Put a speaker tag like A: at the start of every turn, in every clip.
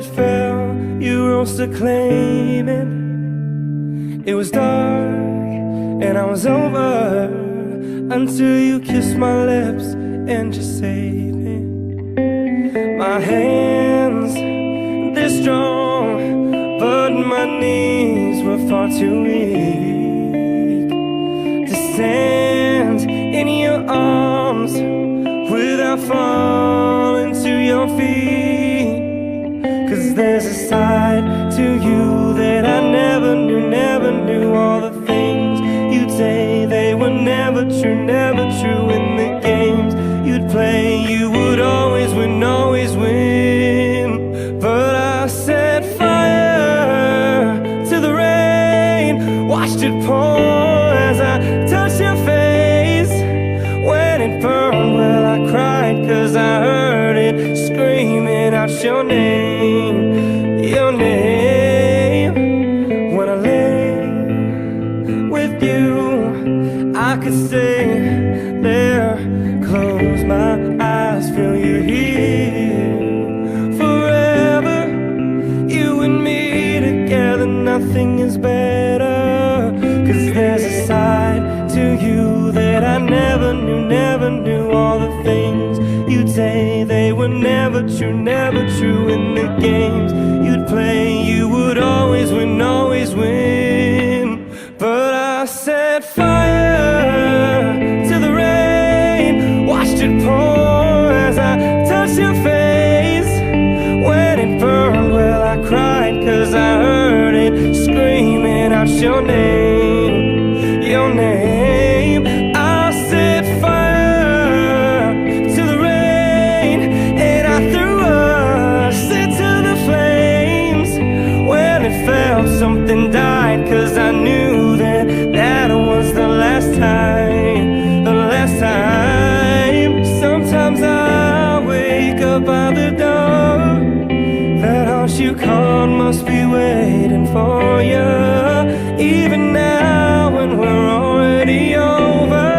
A: it fell, you rose to claim it. It was dark and I was over until you kissed my lips and just saved me. My hands, they're strong, but my knees were far too weak to stand in your arms without falling to your feet. 'Cause there's a side to you that I never knew, never knew. All the things you'd say, they were never true, never true. In the games you'd play, you would always win, always win. But I set fire to the rain, watched it pour as I touched your face. When it burned, well, I cried 'cause I heard it screaming out your name, your name. When I lay with you, I could stay there, close my eyes, feel you here. Forever, you and me together, nothing is better. 'Cause there's a side to you that I never knew, never knew. All the things you'd say, they were never true, never true. In the games you'd play, you would always win, always win. But I set fire to the rain, watched it pour as I touched your face. When it burned, well, I cried 'cause I heard it screaming out your name, your name. I set fire to the rain and I threw us into the flames. When it fell, something died, 'cause I knew that that was the last time, the last time. Sometimes I wake up by the door, that house you called must be waiting for you. Even now when we're already over,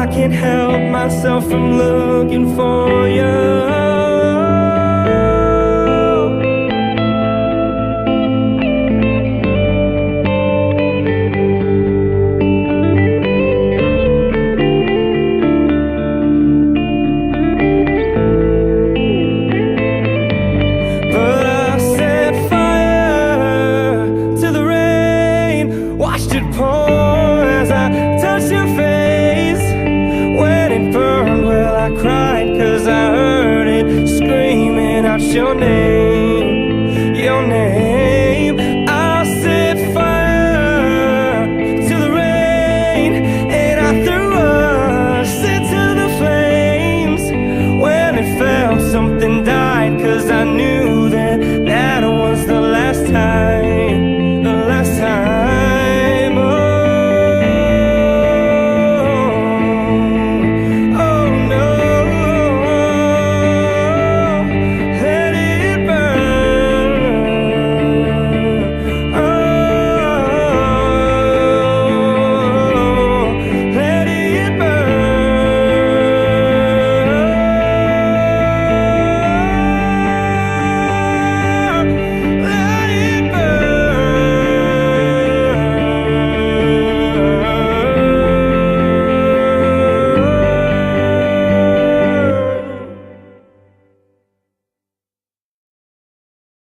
A: I can't help myself from looking for you. Watched it pour as I touched your face. When it burned, well, I cried 'cause I heard it screaming out your name, your name.